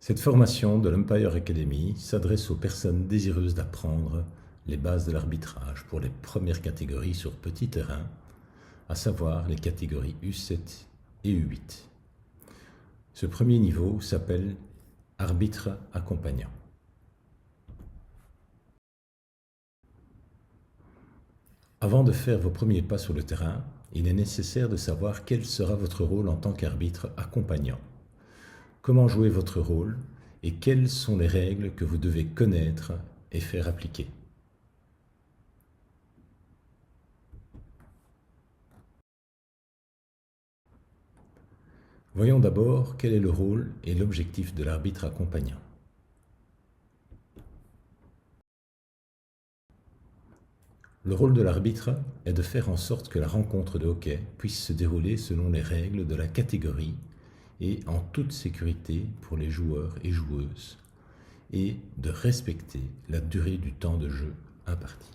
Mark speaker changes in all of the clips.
Speaker 1: Cette formation de l'Umpire Academy s'adresse aux personnes désireuses d'apprendre les bases de l'arbitrage pour les premières catégories sur petit terrain, à savoir les catégories U7 et U8. Ce premier niveau s'appelle arbitre accompagnant. Avant de faire vos premiers pas sur le terrain, il est nécessaire de savoir quel sera votre rôle en tant qu'arbitre accompagnant. Comment jouer votre rôle et quelles sont les règles que vous devez connaître et faire appliquer. Voyons d'abord quel est le rôle et l'objectif de l'arbitre accompagnant. Le rôle de l'arbitre est de faire en sorte que la rencontre de hockey puisse se dérouler selon les règles de la catégorie et en toute sécurité pour les joueurs et joueuses, et de respecter la durée du temps de jeu imparti.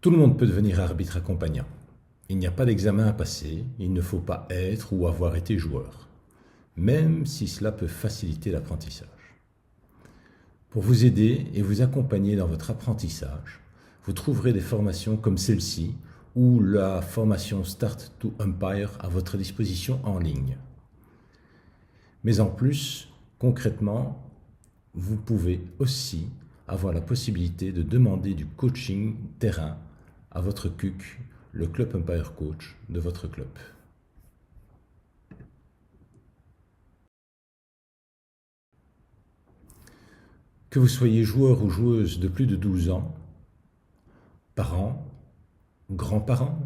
Speaker 1: Tout le monde peut devenir arbitre accompagnant. Il n'y a pas d'examen à passer, il ne faut pas être ou avoir été joueur, même si cela peut faciliter l'apprentissage. Pour vous aider et vous accompagner dans votre apprentissage, vous trouverez des formations comme celle-ci ou la formation Start to Umpire à votre disposition en ligne. Mais en plus, concrètement, vous pouvez aussi avoir la possibilité de demander du coaching terrain à votre CUC, le Club Umpire Coach de votre club. Que vous soyez joueur ou joueuse de plus de 12 ans, parents, grands-parents,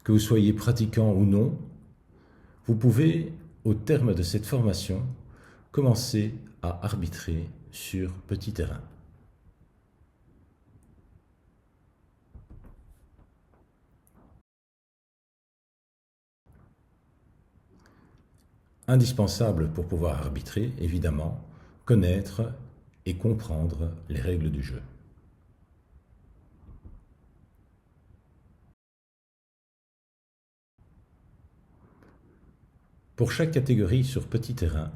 Speaker 1: que vous soyez pratiquant ou non, vous pouvez, au terme de cette formation, commencer à arbitrer sur petit terrain. Indispensable pour pouvoir arbitrer, évidemment, connaître et comprendre les règles du jeu. Pour chaque catégorie sur petit terrain,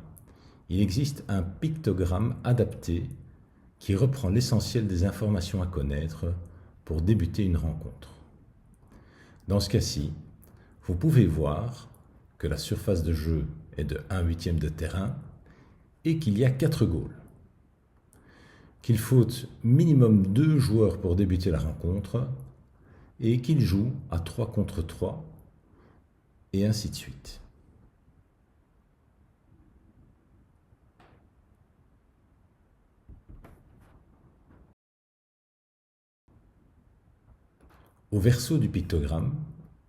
Speaker 1: il existe un pictogramme adapté qui reprend l'essentiel des informations à connaître pour débuter une rencontre. Dans ce cas-ci, vous pouvez voir que la surface de jeu est de 1/8 de terrain et qu'il y a 4 goals. Qu'il faut minimum 2 joueurs pour débuter la rencontre et qu'ils jouent à 3 contre 3 et ainsi de suite. Au verso du pictogramme,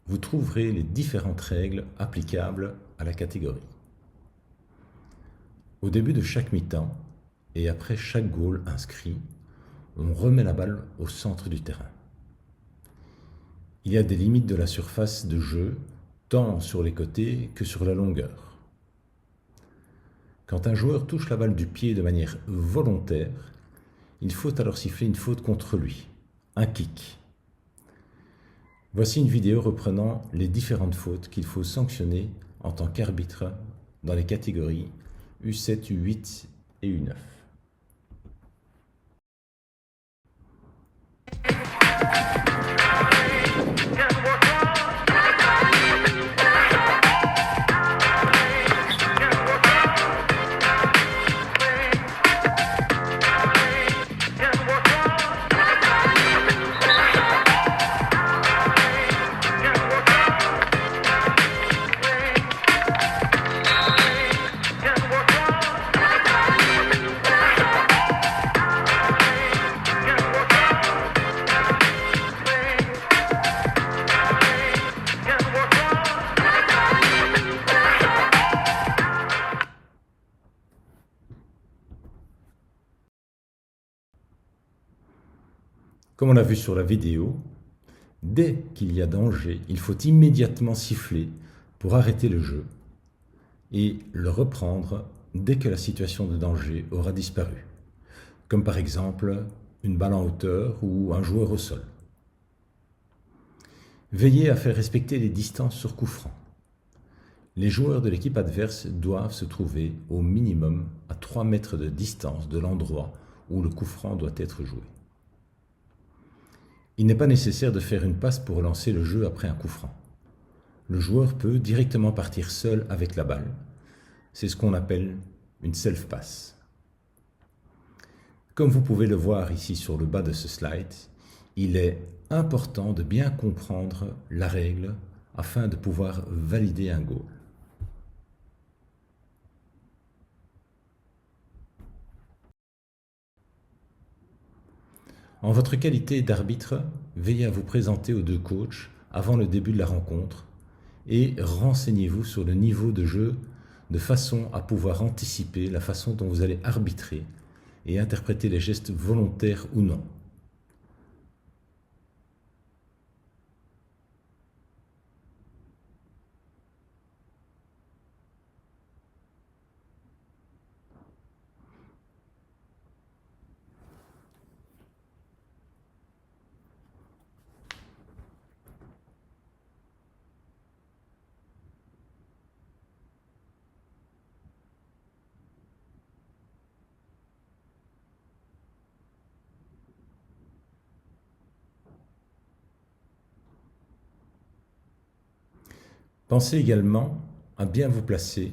Speaker 1: vous trouverez les différentes règles applicables à la catégorie. Au début de chaque mi-temps et après chaque goal inscrit, on remet la balle au centre du terrain. Il y a des limites de la surface de jeu, tant sur les côtés que sur la longueur. Quand un joueur touche la balle du pied de manière volontaire, il faut alors siffler une faute contre lui, un kick. Voici une vidéo reprenant les différentes fautes qu'il faut sanctionner en tant qu'arbitre dans les catégories U7, U8 et U9. Comme on l'a vu sur la vidéo, dès qu'il y a danger, il faut immédiatement siffler pour arrêter le jeu et le reprendre dès que la situation de danger aura disparu, comme par exemple une balle en hauteur ou un joueur au sol. Veillez à faire respecter les distances sur coup franc. Les joueurs de l'équipe adverse doivent se trouver au minimum à 3 mètres de distance de l'endroit où le coup franc doit être joué. Il n'est pas nécessaire de faire une passe pour lancer le jeu après un coup franc. Le joueur peut directement partir seul avec la balle. C'est ce qu'on appelle une self-pass. Comme vous pouvez le voir ici sur le bas de ce slide, il est important de bien comprendre la règle afin de pouvoir valider un goal. En votre qualité d'arbitre, veillez à vous présenter aux deux coachs avant le début de la rencontre et renseignez-vous sur le niveau de jeu de façon à pouvoir anticiper la façon dont vous allez arbitrer et interpréter les gestes volontaires ou non. Pensez également à bien vous placer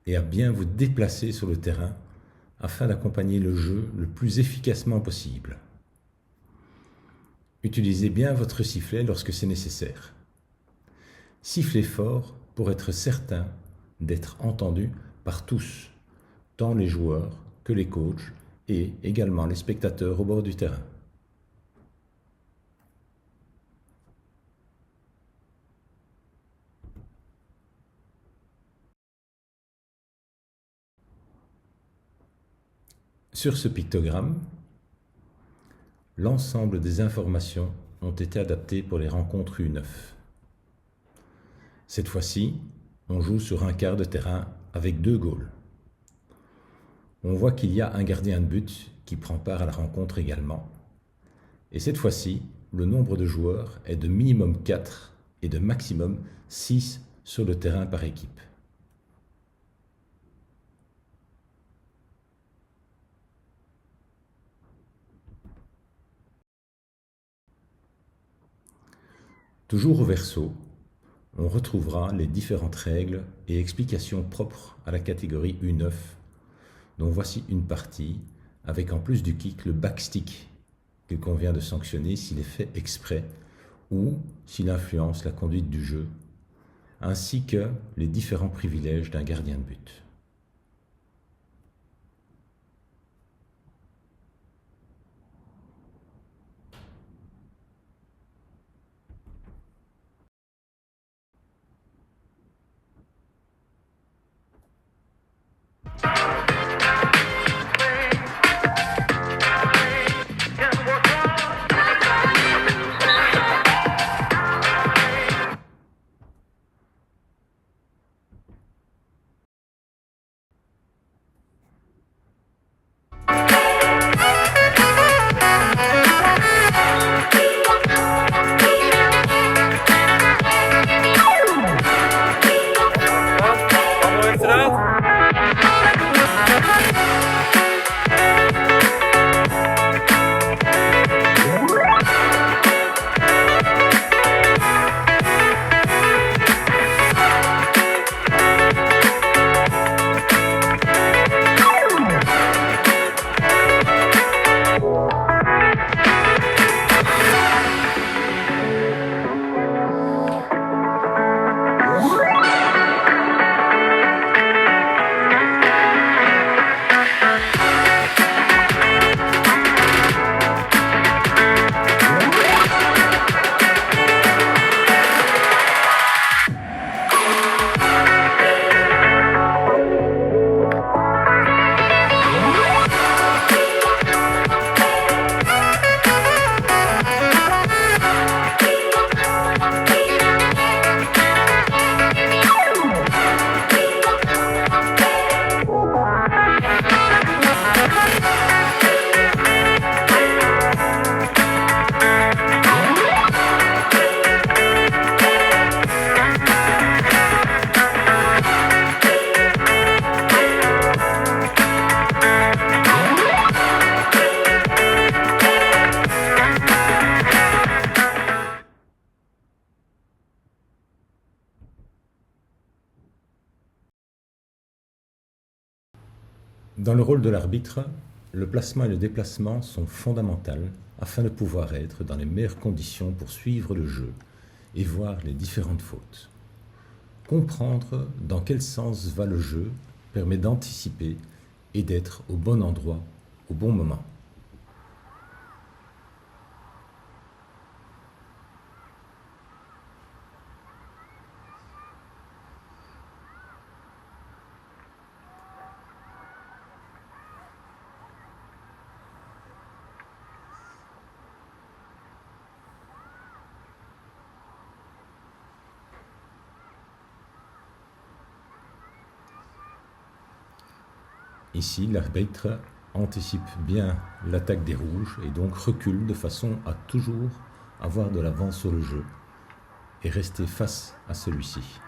Speaker 1: et à bien vous déplacer sur le terrain afin d'accompagner le jeu le plus efficacement possible. Utilisez bien votre sifflet lorsque c'est nécessaire. Sifflez fort pour être certain d'être entendu par tous, tant les joueurs que les coachs et également les spectateurs au bord du terrain. Sur ce pictogramme, l'ensemble des informations ont été adaptées pour les rencontres U9. Cette fois-ci, on joue sur un quart de terrain avec 2 goals. On voit qu'il y a un gardien de but qui prend part à la rencontre également. Et cette fois-ci, le nombre de joueurs est de minimum 4 et de maximum 6 sur le terrain par équipe. Toujours au verso, on retrouvera les différentes règles et explications propres à la catégorie U9, dont voici une partie, avec en plus du kick le backstick qu'il convient de sanctionner s'il est fait exprès ou s'il influence la conduite du jeu, ainsi que les différents privilèges d'un gardien de but. Dans le rôle de l'arbitre, le placement et le déplacement sont fondamentaux afin de pouvoir être dans les meilleures conditions pour suivre le jeu et voir les différentes fautes. Comprendre dans quel sens va le jeu permet d'anticiper et d'être au bon endroit au bon moment. Ici, l'arbitre anticipe bien l'attaque des rouges et donc recule de façon à toujours avoir de l'avance sur le jeu et rester face à celui-ci.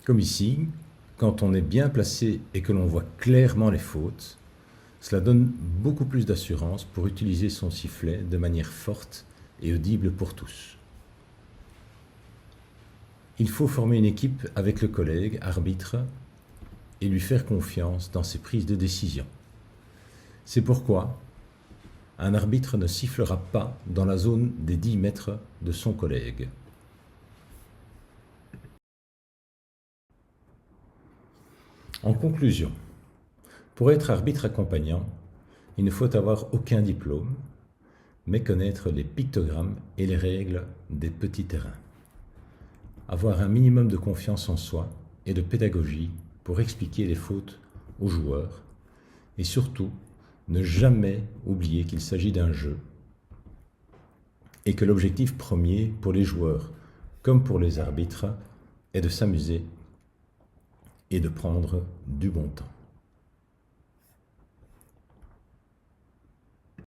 Speaker 1: Comme ici, quand on est bien placé et que l'on voit clairement les fautes, cela donne beaucoup plus d'assurance pour utiliser son sifflet de manière forte et audible pour tous. Il faut former une équipe avec le collègue, arbitre, et lui faire confiance dans ses prises de décision. C'est pourquoi un arbitre ne sifflera pas dans la zone des 10 mètres de son collègue. En conclusion, pour être arbitre accompagnant, il ne faut avoir aucun diplôme, mais connaître les pictogrammes et les règles des petits terrains. Avoir un minimum de confiance en soi et de pédagogie pour expliquer les fautes aux joueurs, et surtout, ne jamais oublier qu'il s'agit d'un jeu et que l'objectif premier pour les joueurs comme pour les arbitres est de s'amuser et de prendre du bon temps.